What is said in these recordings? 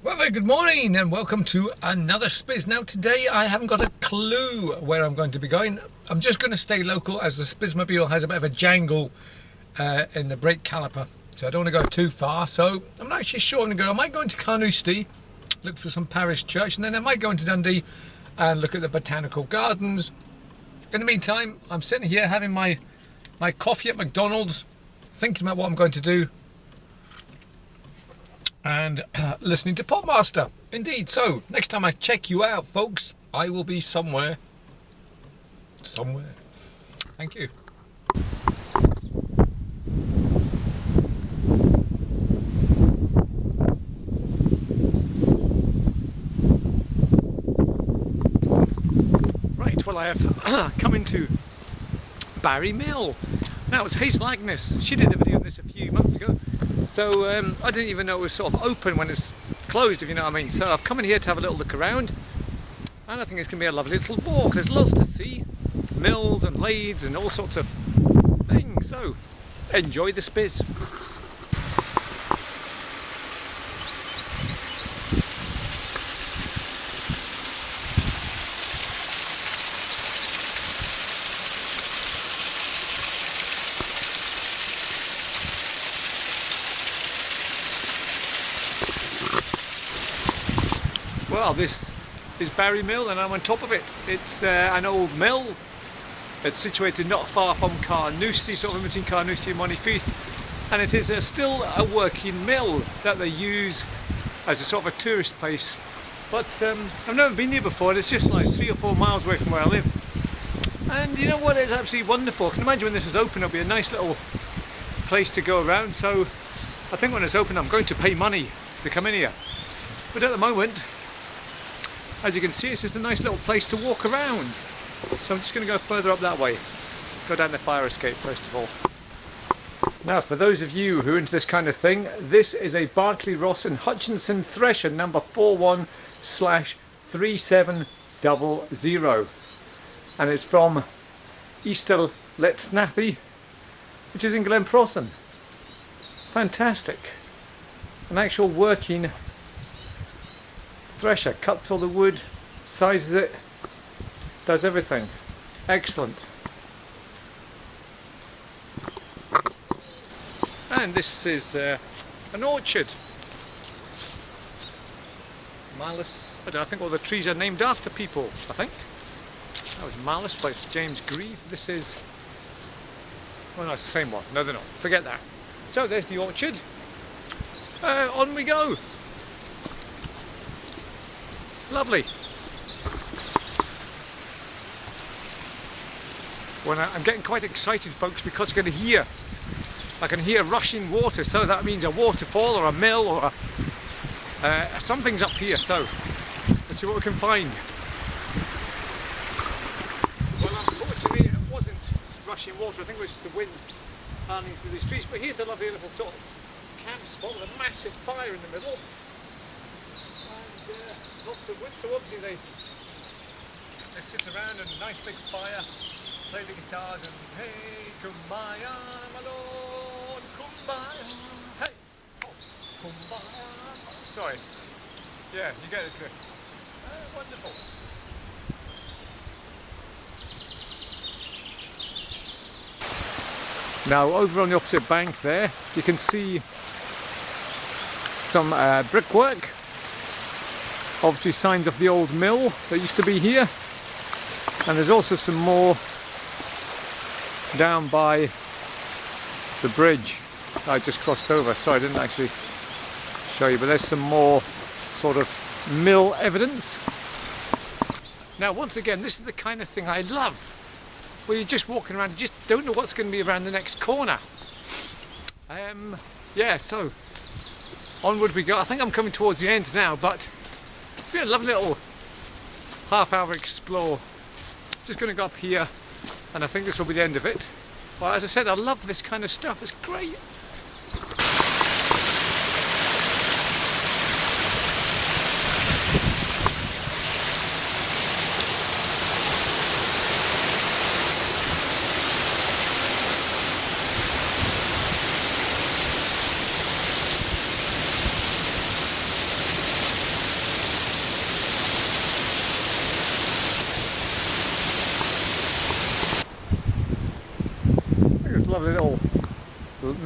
Well, very good morning and welcome to another Spiz. Now today I haven't got a clue where I'm going to be going. I'm just going to stay local as the Spizmobile has a bit of a jangle in the brake caliper. So I don't want to go too far. So I'm not actually sure I'm going to go. I might go into Carnoustie, look for some parish church, and then I might go into Dundee and look at the botanical gardens. In the meantime, I'm sitting here having my coffee at McDonald's, thinking about what I'm going to do. And listening to Podmaster. Indeed. So next time I check you out, folks, I will be somewhere. Thank you. Right, well, I have come into Barry Mill. Now it's Hazel Agnes. She did a video on this a few months ago. So I didn't even know it was sort of open when it's closed, if you know what I mean. So I've come in here to have a little look around, and I think it's going to be a lovely little walk. There's lots to see, mills and lathes and all sorts of things. So enjoy the Spiz. Well, this is Barry Mill and I'm on top of it. It's an old mill. It's situated not far from Carnoustie, sort of in between Carnoustie and Montefieth, and it is still a working mill that they use as a sort of a tourist place. But I've never been here before, and it's just like 3 or 4 miles away from where I live. And you know what, it's absolutely wonderful. I can imagine when this is open it'll be a nice little place to go around. So I think when it's open I'm going to pay money to come in here. But at the moment, as you can see, it's just a nice little place to walk around. So I'm just going to go further up that way. Go down the fire escape first of all. Now, for those of you who are into this kind of thing, this is a Barclay Ross and Hutchinson Thresher number 41/3700. And it's from Easter Letnathi, which is in Glenprossen. Fantastic. An actual working thresher, cuts all the wood, sizes it, does everything. Excellent. And this is an orchard. Malice. I think all the trees are named after people, I think. That was Malice by James Grieve. This is... oh no, it's the same one. No, they're not. Forget that. So there's the orchard. On we go. Lovely. Well, I'm getting quite excited, folks, because I can hear rushing water. So that means a waterfall or a mill or something's up here. So let's see what we can find. Well, unfortunately, it wasn't rushing water. I think it was just the wind howling through these trees. But here's a lovely little sort of camp spot with a massive fire in the middle. Lots of wood, so obviously they sit around and a nice big fire, play the guitars and hey, kumbaya, my lord, kumbaya, hey, oh, kumbaya. Sorry, yeah, you get the drift. Wonderful. Now over on the opposite bank there, you can see some brickwork. Obviously signs of the old mill that used to be here, and there's also some more down by the bridge that I just crossed over. Sorry, I didn't actually show you, but there's some more sort of mill evidence. Now once again, this is the kind of thing I love, where you're just walking around, you just don't know what's going to be around the next corner. Yeah, so onward we go. I think I'm coming towards the end now, but it's been a lovely little half-hour explore. Just going to go up here, and I think this will be the end of it. Well, as I said, I love this kind of stuff. It's great.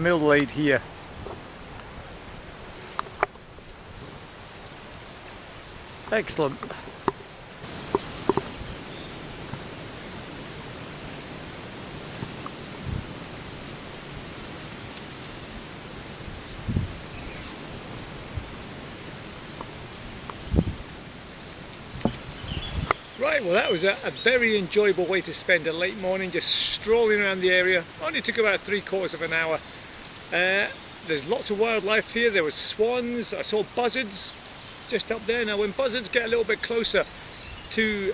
mill laid here. Excellent. Right, well that was a very enjoyable way to spend a late morning, just strolling around the area. Only took about 3/4 of an hour. There's lots of wildlife here. There was swans, I saw buzzards just up there. Now when buzzards get a little bit closer to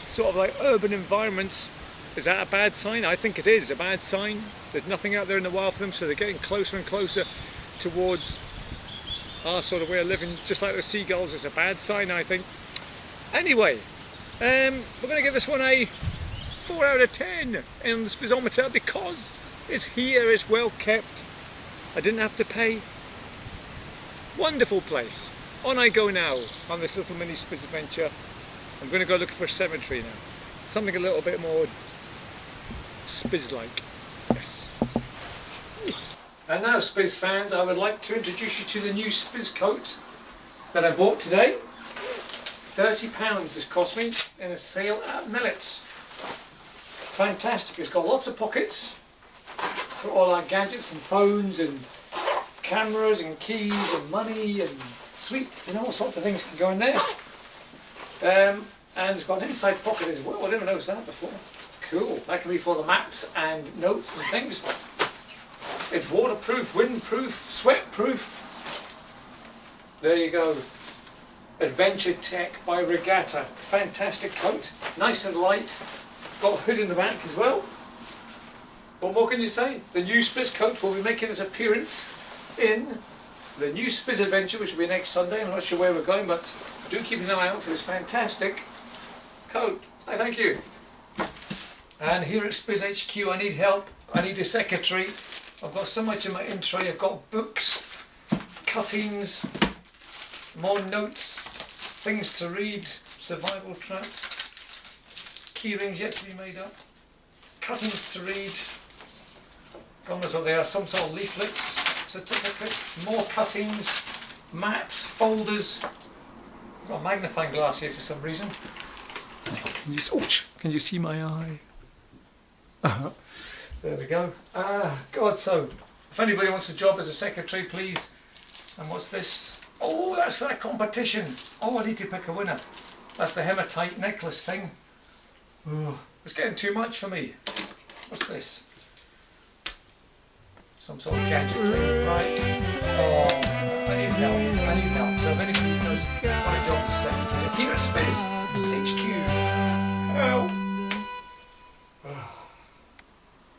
sort of like urban environments, is that a bad sign? I think it is a bad sign. There's nothing out there in the wild for them, so they're getting closer and closer towards our sort of way of living, just like the seagulls. It's a bad sign, I think. Anyway, we're going to give this one a 4 out of 10 in the Spizometer because it's here, it's well kept. I didn't have to pay. Wonderful place. On I go now on this little mini Spiz adventure. I'm going to go look for a cemetery now. Something a little bit more Spiz-like. Yes. And now, Spiz fans, I would like to introduce you to the new Spiz coat that I bought today. £30 this cost me in a sale at Millet's. Fantastic, it's got lots of pockets for all our gadgets and phones and cameras and keys and money and sweets and all sorts of things can go in there. And it's got an inside pocket as well. I never noticed that before. Cool, that can be for the maps and notes and things. It's waterproof, windproof, sweatproof. There you go. Adventure Tech by Regatta. Fantastic coat, nice and light. Got a hood in the back as well. What more can you say? The new Spiz coat will be making its appearance in the new Spiz adventure, which will be next Sunday. I'm not sure where we're going, but do keep an eye out for this fantastic coat. I thank you. And here at Spiz HQ, I need help. I need a secretary. I've got so much in my in tray. I've got books, cuttings, more notes, things to read, survival traps, key rings yet to be made up, cuttings to read, God knows what they are, some sort of leaflets, certificates, more cuttings, maps, folders. I've got a magnifying glass here for some reason. Can you see my eye? There we go. God, so if anybody wants a job as a secretary, please. And what's this? Oh, that's for a competition. Oh, I need to pick a winner. That's the hematite necklace thing. Oh, it's getting too much for me. What's this? Some sort of gadget thing, right? Oh, I need help. I need help. So if anybody does want a job as a secretary here at Spiz HQ, help!